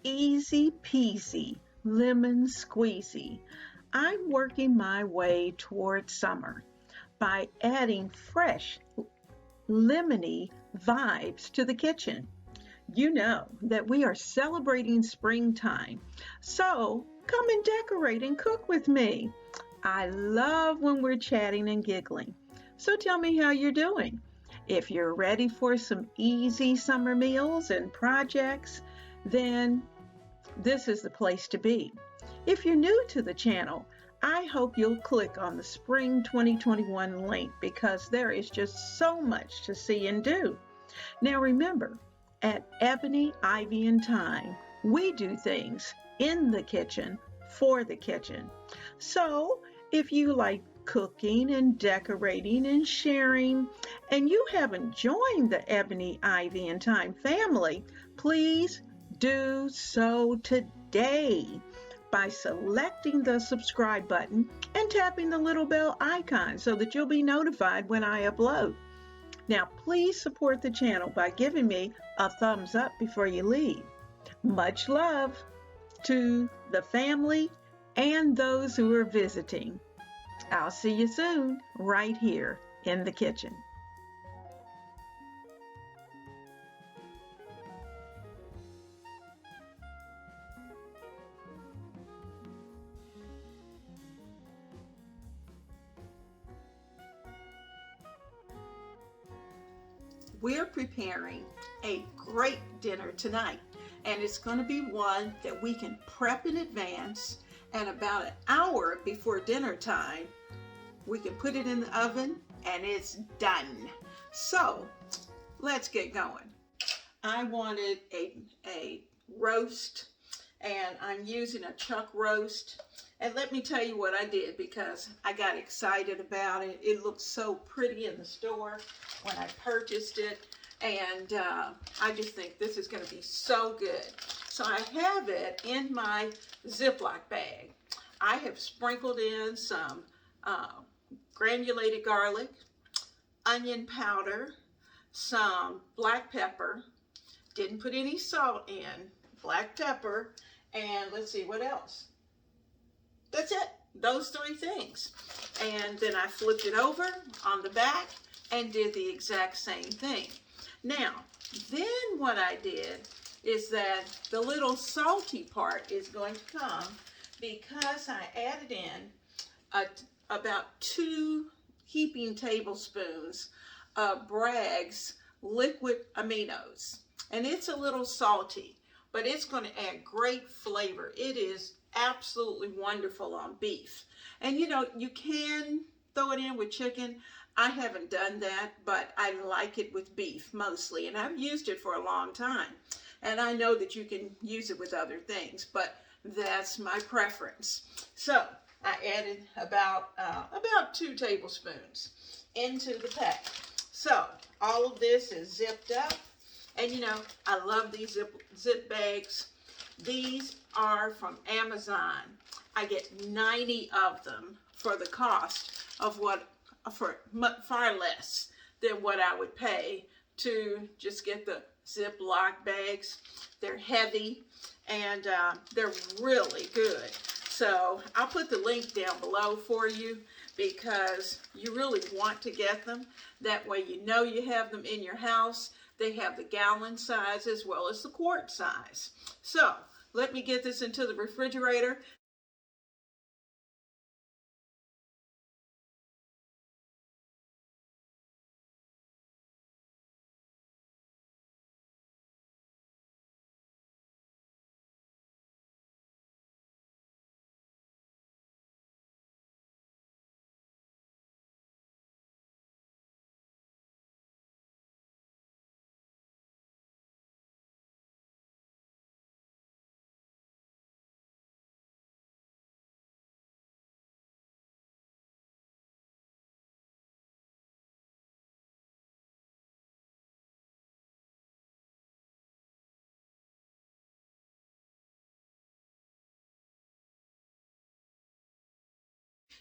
easy peasy lemon squeezy. I'm working my way toward summer by adding fresh lemony vibes to the kitchen. You know that we are celebrating springtime, so come and decorate and cook with me. I love when we're chatting and giggling. So tell me how you're doing. If you're ready for some easy summer meals and projects, then this is the place to be. If you're new to the channel, I hope you'll click on the Spring 2021 link because there is just so much to see and do. Now remember, at Ebony, Ivy, and Thyme, we do things in the kitchen for the kitchen. So if you like cooking and decorating and sharing, and you haven't joined the Ebony, Ivy, and Thyme family, please do so today by selecting the subscribe button and tapping the little bell icon so that you'll be notified when I upload. Now, please support the channel by giving me a thumbs up before you leave. Much love to the family and those who are visiting. I'll see you soon right here in the kitchen. We're preparing a great dinner tonight, and it's going to be one that we can prep in advance, and about an hour before dinner time we can put it in the oven and it's done. So let's get going. I wanted a roast, and I'm using a chuck roast. And let me tell you what I did, because I got excited about it. It looked so pretty in the store when I purchased it, and I just think this is going to be so good. So I have it in my Ziploc bag. I have sprinkled in some granulated garlic, onion powder, some black pepper, didn't put any salt in, black pepper, and let's see what else. That's it, those three things. And then I flipped it over on the back and did the exact same thing. Now, then what I did is that the little salty part is going to come because I added in about 2 heaping tablespoons of Bragg's liquid aminos. And it's a little salty, but it's going to add great flavor. It is absolutely wonderful on beef. And you know, you can throw it in with chicken. I haven't done that, but I like it with beef mostly, and I've used it for a long time. And I know that you can use it with other things, but that's my preference. So I added about 2 tablespoons into the pack. So all of this is zipped up, and you know, I love these zip bags. These are from Amazon. I get 90 of them for the cost of far less than what I would pay to just get the Ziploc bags. They're heavy, and they're really good. So I'll put the link down below for you, because you really want to get them. That way you know you have them in your house. They have the gallon size as well as the quart size. So let me get this into the refrigerator.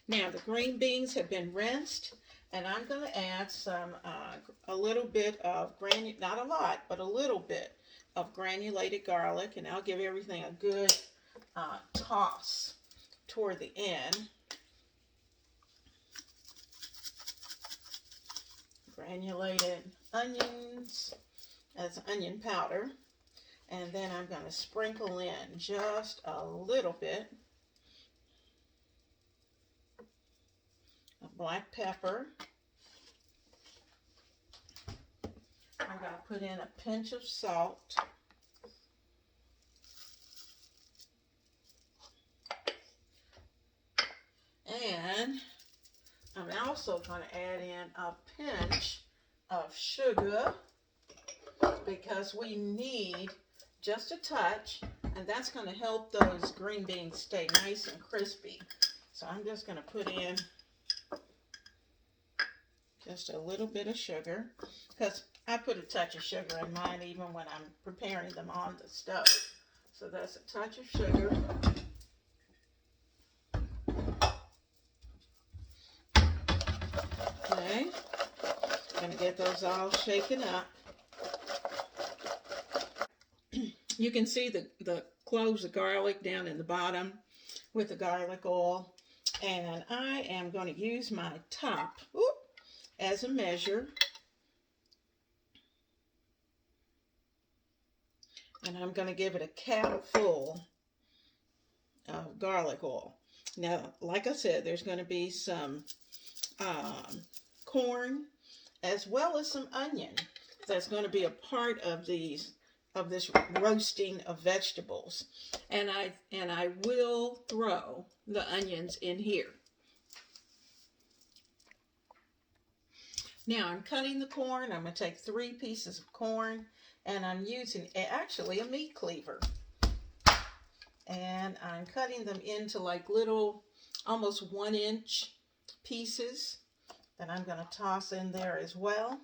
Now the green beans have been rinsed, and I'm going to add a little bit of not a lot, but a little bit, of granulated garlic, and I'll give everything a good toss toward the end. Granulated onions as onion powder, and then I'm going to sprinkle in just a little bit of black pepper. I'm going to put in a pinch of salt. And I'm also going to add in a pinch of sugar because we need just a touch, and that's going to help those green beans stay nice and crispy. So I'm just going to put in just a little bit of sugar, because I put a touch of sugar in mine even when I'm preparing them on the stove. So that's a touch of sugar. Okay, I'm going to get those all shaken up. You can see the cloves of garlic down in the bottom with the garlic oil. And I am going to use my top as a measure. And I'm going to give it a cap full of garlic oil. Now, like I said, there's going to be some corn as well as some onion that's going to be a part of this roasting of vegetables. And I will throw the onions in here. Now I'm cutting the corn. I'm going to take 3 pieces of corn, and I'm using actually a meat cleaver. And I'm cutting them into like little, almost 1-inch pieces that I'm going to toss in there as well.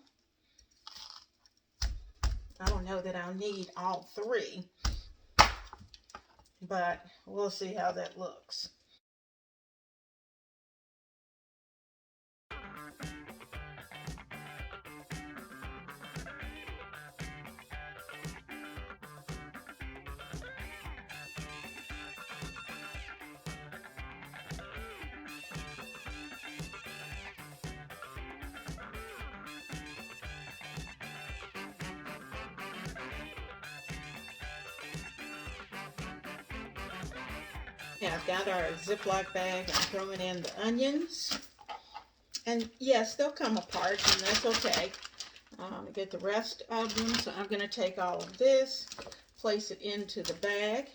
I don't know that I'll need all 3, but we'll see how that looks. Yeah, I've got our Ziploc bag. I'm throwing in the onions. And yes, they'll come apart, and that's okay. Get the rest of them. So I'm going to take all of this, place it into the bag.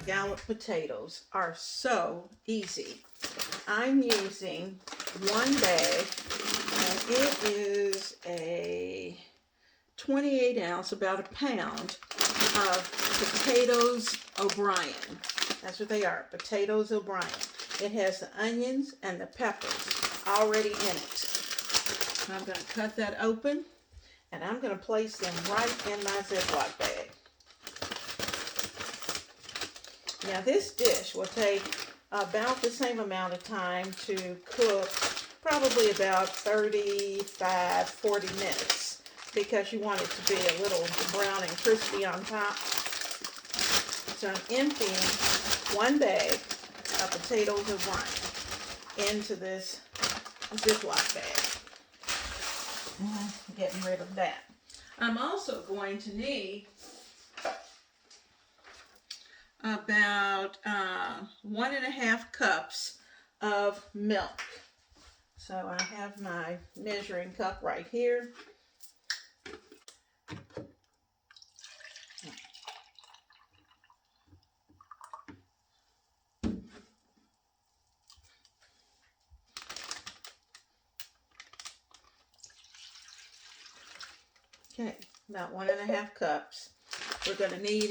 Scalloped potatoes are so easy. I'm using 1 bag, and it is a 28 ounce, about a pound, of potatoes O'Brien. That's what they are, potatoes O'Brien. It has the onions and the peppers already in it. I'm going to cut that open, and I'm going to place them right in my Ziploc bag. Now this dish will take about the same amount of time to cook, probably about 35, 40 minutes, because you want it to be a little brown and crispy on top. So I'm emptying 1 bag of potatoes O'Brien into this Ziploc bag. Getting rid of that. I'm also going to need about 1.5 cups of milk. So I have my measuring cup right here. Okay, about 1.5 cups. We're going to need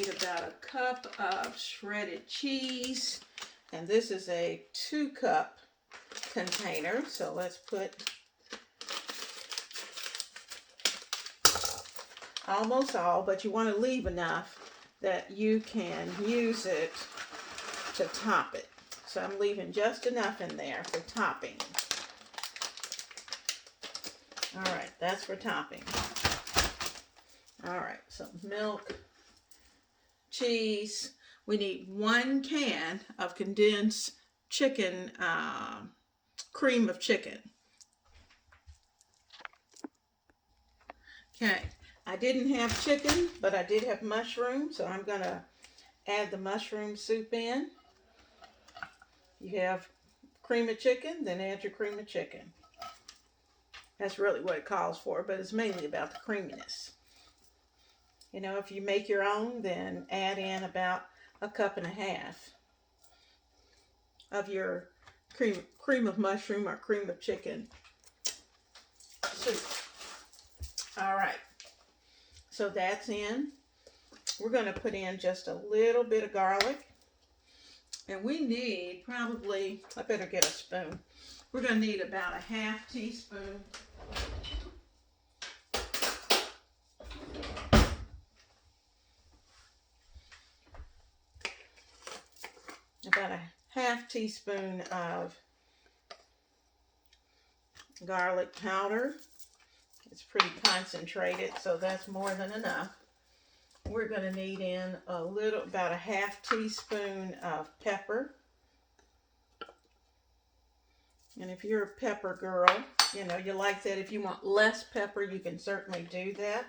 about a cup of shredded cheese. And this is a 2-cup container. So let's put almost all, but you want to leave enough that you can use it to top it. So I'm leaving just enough in there for topping. All right, that's for topping. All right, so milk, cheese. We need 1 can of condensed chicken, cream of chicken. Okay, I didn't have chicken, but I did have mushroom, so I'm going to add the mushroom soup in. You have cream of chicken, then add your cream of chicken. That's really what it calls for, but it's mainly about the creaminess. You know, if you make your own, then add in about 1.5 cups of your cream of mushroom or cream of chicken soup. All right, so that's in. We're going to put in just a little bit of garlic. And we need probably, I better get a spoon. We're going to need about 1/2 teaspoon. About 1/2 teaspoon of garlic powder. It's pretty concentrated, so that's more than enough. We're going to need in about 1/2 teaspoon of pepper. And if you're a pepper girl, you know, you like that. If you want less pepper, you can certainly do that.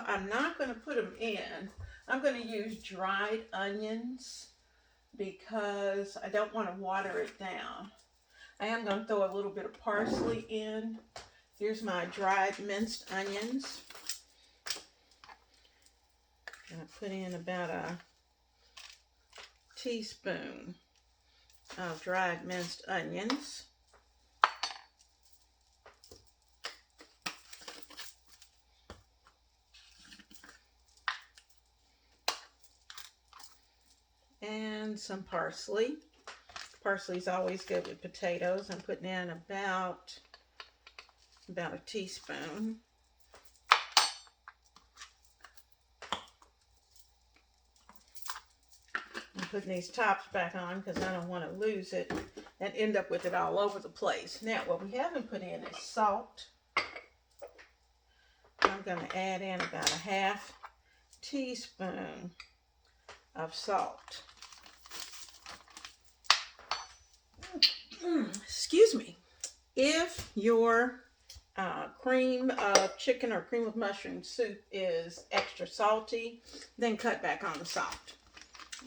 I'm not going to put them in. I'm going to use dried onions because I don't want to water it down. I am going to throw a little bit of parsley in. Here's my dried minced onions. I'm going to put in about a teaspoon of dried minced onions. And some parsley. Parsley is always good with potatoes. I'm putting in about a teaspoon. I'm putting these tops back on because I don't want to lose it and end up with it all over the place. Now, what we haven't put in is salt. I'm going to add in about 1/2 teaspoon of salt. Excuse me. If your cream of chicken or cream of mushroom soup is extra salty, then cut back on the salt.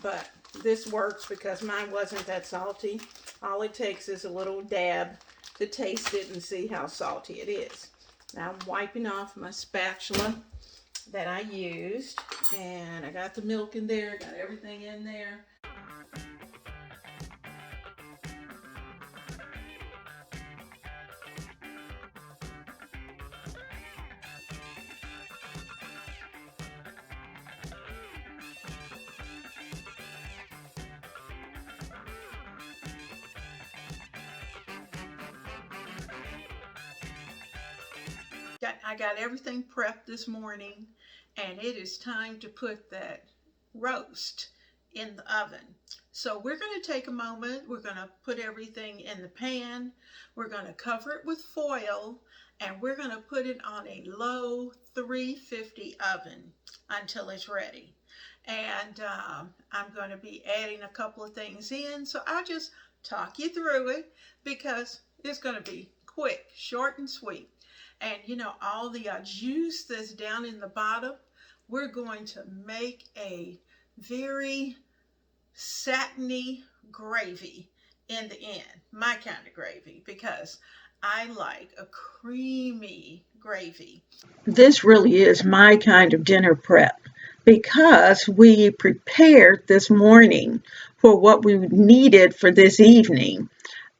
But this works because mine wasn't that salty. All it takes is a little dab to taste it and see how salty it is. Now I'm wiping off my spatula that I used, and I got the milk in there, got everything in there. I got everything prepped this morning, and it is time to put that roast in the oven. So we're going to take a moment. We're going to put everything in the pan. We're going to cover it with foil, and we're going to put it on a low 350 oven until it's ready. And I'm going to be adding a couple of things in, so I'll just talk you through it because it's going to be quick, short and sweet. And you know, all the juice that's down in the bottom, we're going to make a very satiny gravy in the end. My kind of gravy, because I like a creamy gravy. This really is my kind of dinner prep. because we prepared this morning for what we needed for this evening.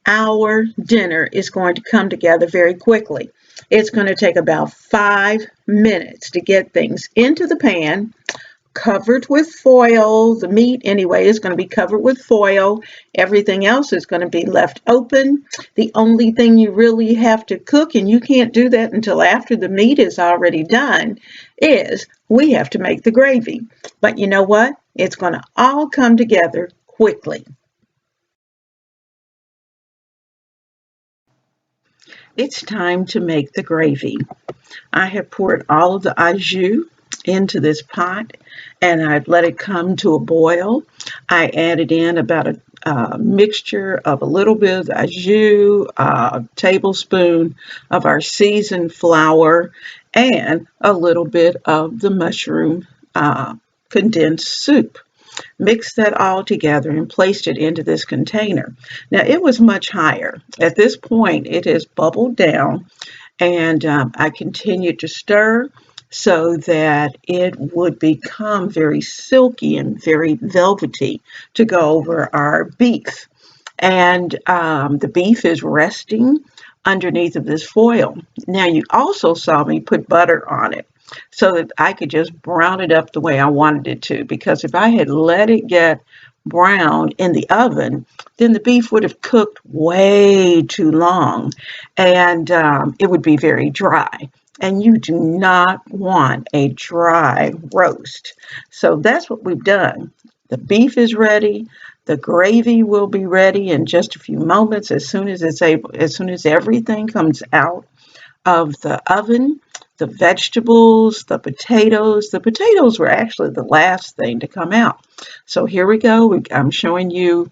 Our dinner is going to come together very quickly. It's going to take about 5 minutes to get things into the pan, covered with foil. The meat, anyway, is going to be covered with foil. Everything else is going to be left open. The only thing you really have to cook, and you can't do that until after the meat is already done, is we have to make the gravy. But you know what? It's going to all come together quickly. It's time to make the gravy. I have poured all of the au jus into this pot and I've let it come to a boil. I added in about a mixture of a little bit of au jus, a tablespoon of our seasoned flour, and a little bit of the mushroom condensed soup. Mixed that all together and placed it into this container. Now it was much higher. At this point, it has bubbled down and I continued to stir so that it would become very silky and very velvety to go over our beef. And the beef is resting underneath of this foil. Now you also saw me put butter on it so that I could just brown it up the way I wanted it to, because if I had let it get brown in the oven, then the beef would have cooked way too long and it would be very dry. And you do not want a dry roast. So that's what we've done. The beef is ready. The gravy will be ready in just a few moments as soon as everything comes out of the oven. The vegetables, the potatoes. The potatoes were actually the last thing to come out. So here we go. I'm showing you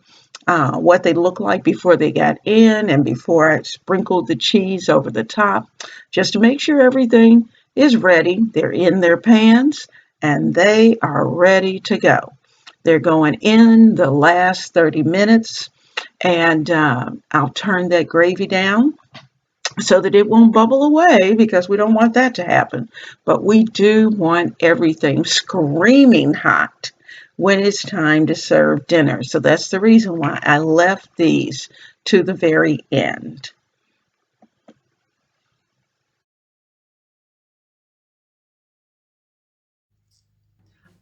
what they look like before they got in and before I sprinkled the cheese over the top, just to make sure everything is ready. They're in their pans and they are ready to go. They're going in the last 30 minutes and I'll turn that gravy down so that it won't bubble away, because we don't want that to happen. But we do want everything screaming hot when it's time to serve dinner. So that's the reason why I left these to the very end.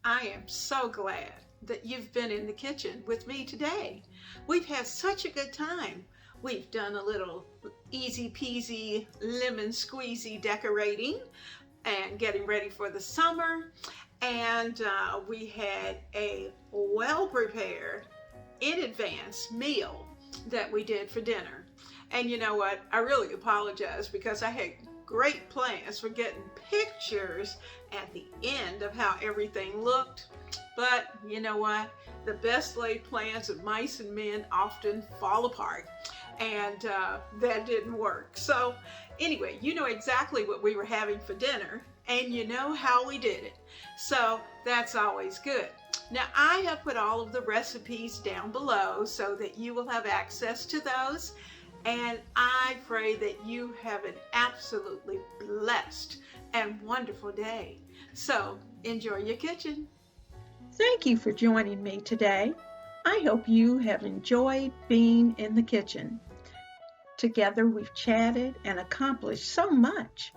I am so glad that you've been in the kitchen with me today. We've had such a good time. We've done a little easy peasy lemon squeezy decorating and getting ready for the summer. And we had a well prepared in advance meal that we did for dinner. And you know what? I really apologize because I had great plans for getting pictures at the end of how everything looked. But you know what? The best laid plans of mice and men often fall apart. And that didn't work. So anyway, you know exactly what we were having for dinner and you know how we did it. So that's always good. Now I have put all of the recipes down below so that you will have access to those. And I pray that you have an absolutely blessed and wonderful day. So enjoy your kitchen. Thank you for joining me today. I hope you have enjoyed being in the kitchen. Together we've chatted and accomplished so much.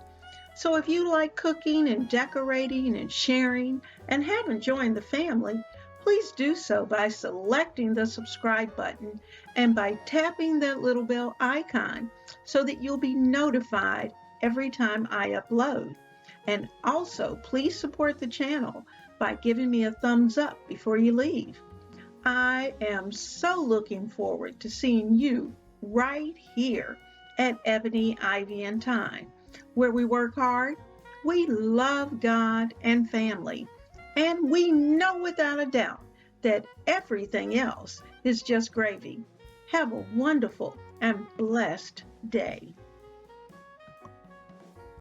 So if you like cooking and decorating and sharing and haven't joined the family, please do so by selecting the subscribe button and by tapping that little bell icon so that you'll be notified every time I upload. And also, please support the channel by giving me a thumbs up before you leave. I am so looking forward to seeing you right here at Ebony, Ivy, and Thyme, where we work hard, we love God and family, and we know without a doubt that everything else is just gravy. Have a wonderful and blessed day.